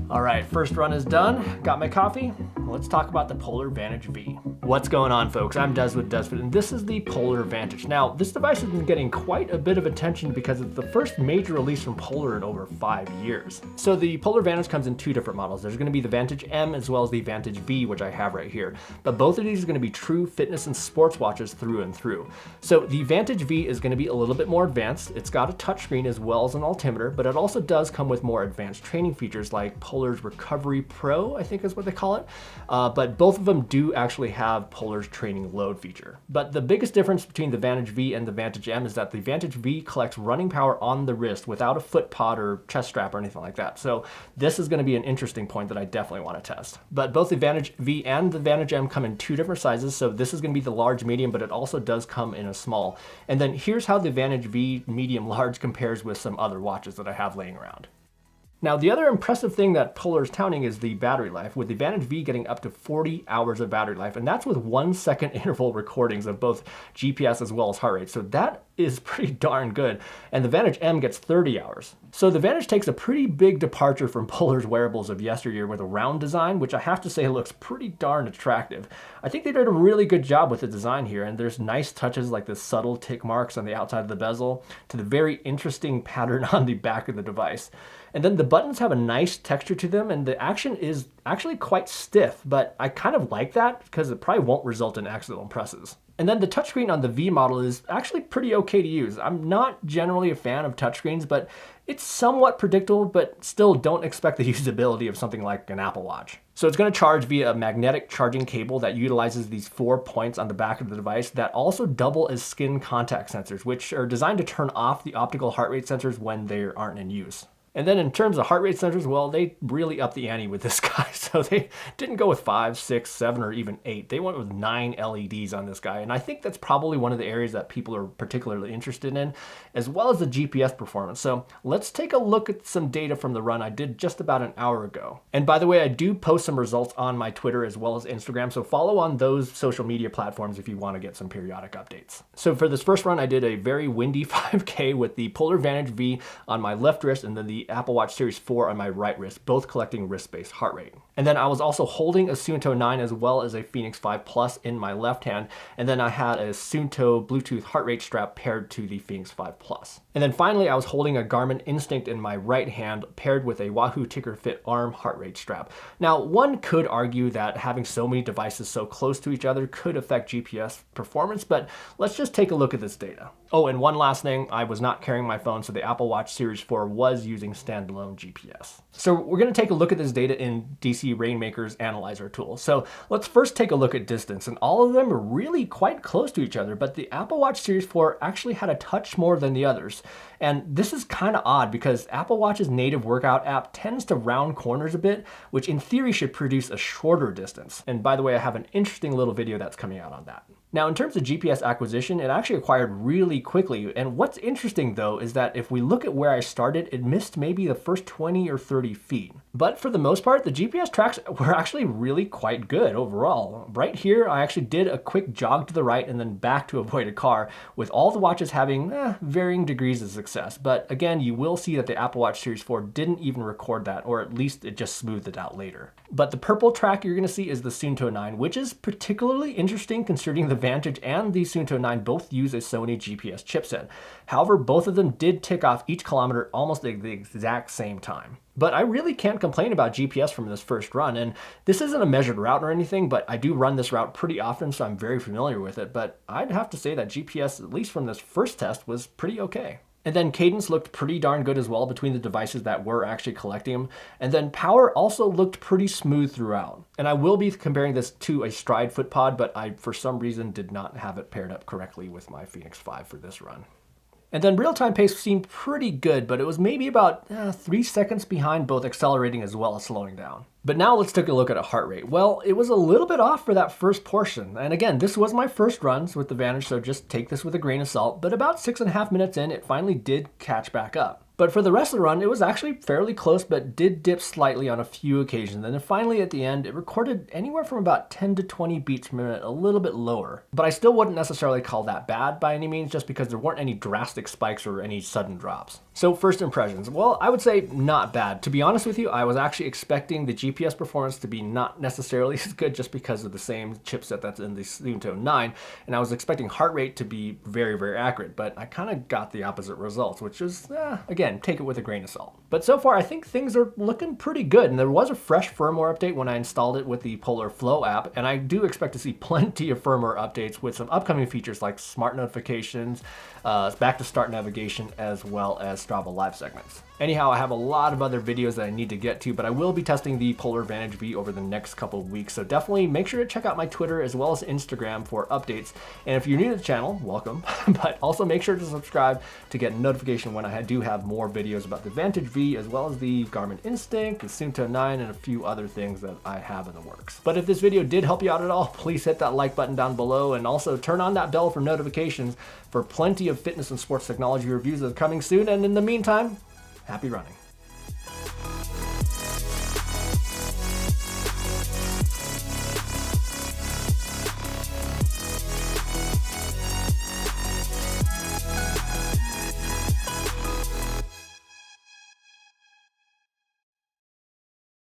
All right, first run is done. Got my coffee. Let's talk about the Polar Vantage V. What's going on, folks? I'm Des with DesFit, and this is the Polar Vantage. Now, this device has been getting quite a bit of attention because it's the first major release from Polar in over 5 years. So the Polar Vantage comes in two different models. There's going to be the Vantage M as well as the Vantage V, which I have right here. But both of these are going to be true fitness and sports watches through and through. So the Vantage V is going to be a little bit more advanced. It's got a touchscreen as well as an altimeter, but it also does come with more advanced training features like Polar's Recovery Pro, I think is what they call it. But both of them do actually have Polar's training load feature. But the biggest difference between the Vantage V and the Vantage M is that the Vantage V collects running power on the wrist without a foot pod or chest strap or anything like that. So this is going to be an interesting point that I definitely want to test. But both the Vantage V and the Vantage M come in two different sizes. So this is going to be the large medium, but it also does come in a small. And then here's how the Vantage V medium large compares with some other watches that I have laying around. Now, the other impressive thing that Polar is touting is the battery life, with the Vantage V getting up to 40 hours of battery life, and that's with 1 second interval recordings of both GPS as well as heart rate. So that is pretty darn good. And the Vantage M gets 30 hours. So the Vantage takes a pretty big departure from Polar's wearables of yesteryear with a round design, which I have to say looks pretty darn attractive. I think they did a really good job with the design here, and there's nice touches like the subtle tick marks on the outside of the bezel to the very interesting pattern on the back of the device. And then the buttons have a nice texture to them, and the action is actually quite stiff, but I kind of like that because it probably won't result in accidental presses. And then the touchscreen on the V model is actually pretty okay to use. I'm not generally a fan of touchscreens, but it's somewhat predictable, but still don't expect the usability of something like an Apple Watch. So it's going to charge via a magnetic charging cable that utilizes these 4 points on the back of the device that also double as skin contact sensors, which are designed to turn off the optical heart rate sensors when they aren't in use. And then in terms of heart rate sensors, well, they really upped the ante with this guy. So they didn't go with 5, 6, 7, or even 8. They went with 9 LEDs on this guy. And I think that's probably one of the areas that people are particularly interested in, as well as the GPS performance. So let's take a look at some data from the run I did just about an hour ago. And by the way, I do post some results on my Twitter as well as Instagram. So follow on those social media platforms if you want to get some periodic updates. So for this first run, I did a very windy 5K with the Polar Vantage V on my left wrist and then the Apple Watch Series 4 on my right wrist, both collecting wrist-based heart rate. And then I was also holding a Suunto 9 as well as a Fenix 5 Plus in my left hand. And then I had a Suunto Bluetooth heart rate strap paired to the Fenix 5 Plus. And then finally, I was holding a Garmin Instinct in my right hand paired with a Wahoo Ticker Fit arm heart rate strap. Now, one could argue that having so many devices so close to each other could affect GPS performance, but let's just take a look at this data. Oh, and one last thing, I was not carrying my phone, so the Apple Watch Series 4 was using standalone GPS. So we're going to take a look at this data in DC Rainmaker's analyzer tool. So let's first take a look at distance, and all of them are really quite close to each other, but the Apple Watch Series 4 actually had a touch more than the others. And this is kind of odd because Apple Watch's native workout app tends to round corners a bit, which in theory should produce a shorter distance. And by the way, I have an interesting little video that's coming out on that. Now, in terms of GPS acquisition, it actually acquired really quickly. And what's interesting, though, is that if we look at where I started, it missed maybe the first 20 or 30 feet. But for the most part, the GPS tracks were actually really quite good overall. Right here, I actually did a quick jog to the right and then back to avoid a car, with all the watches having varying degrees of success. But again, you will see that the Apple Watch Series 4 didn't even record that, or at least it just smoothed it out later. But the purple track you're going to see is the Suunto 9, which is particularly interesting considering the Vantage and the Suunto 9 both use a Sony GPS chipset. However, both of them did tick off each kilometer almost at the exact same time. But I really can't complain about GPS from this first run, and this isn't a measured route or anything, but I do run this route pretty often, so I'm very familiar with it. But I'd have to say that GPS, at least from this first test, was pretty okay. And then cadence looked pretty darn good as well between the devices that were actually collecting them. And then power also looked pretty smooth throughout. And I will be comparing this to a Stride FootPod, but I, for some reason, did not have it paired up correctly with my Fenix 5 for this run. And then real-time pace seemed pretty good, but it was maybe about 3 seconds behind both accelerating as well as slowing down. But now let's take a look at a heart rate. Well, it was a little bit off for that first portion. And again, this was my first runs with the Vantage, so just take this with a grain of salt. But about 6.5 minutes in, it finally did catch back up. But for the rest of the run, it was actually fairly close, but did dip slightly on a few occasions. And then finally at the end, it recorded anywhere from about 10 to 20 beats per minute, a little bit lower. But I still wouldn't necessarily call that bad by any means, just because there weren't any drastic spikes or any sudden drops. So first impressions, well, I would say not bad. To be honest with you, I was actually expecting the GPS performance to be not necessarily as good just because of the same chipset that's in the Suunto 9. And I was expecting heart rate to be very, very accurate, but I kind of got the opposite results, which is, again, take it with a grain of salt. But so far, I think things are looking pretty good. And there was a fresh firmware update when I installed it with the Polar Flow app. And I do expect to see plenty of firmware updates with some upcoming features like smart notifications, back to start navigation, as well as Strava live segments. Anyhow, I have a lot of other videos that I need to get to, but I will be testing the Polar Vantage V over the next couple of weeks. So definitely make sure to check out my Twitter as well as Instagram for updates. And if you're new to the channel, welcome, but also make sure to subscribe to get a notification when I do have more videos about the Vantage V, as well as the Garmin Instinct, the Suunto 9, and a few other things that I have in the works. But if this video did help you out at all, please hit that like button down below, and also turn on that bell for notifications for plenty of fitness and sports technology reviews that are coming soon. And in the meantime, happy running.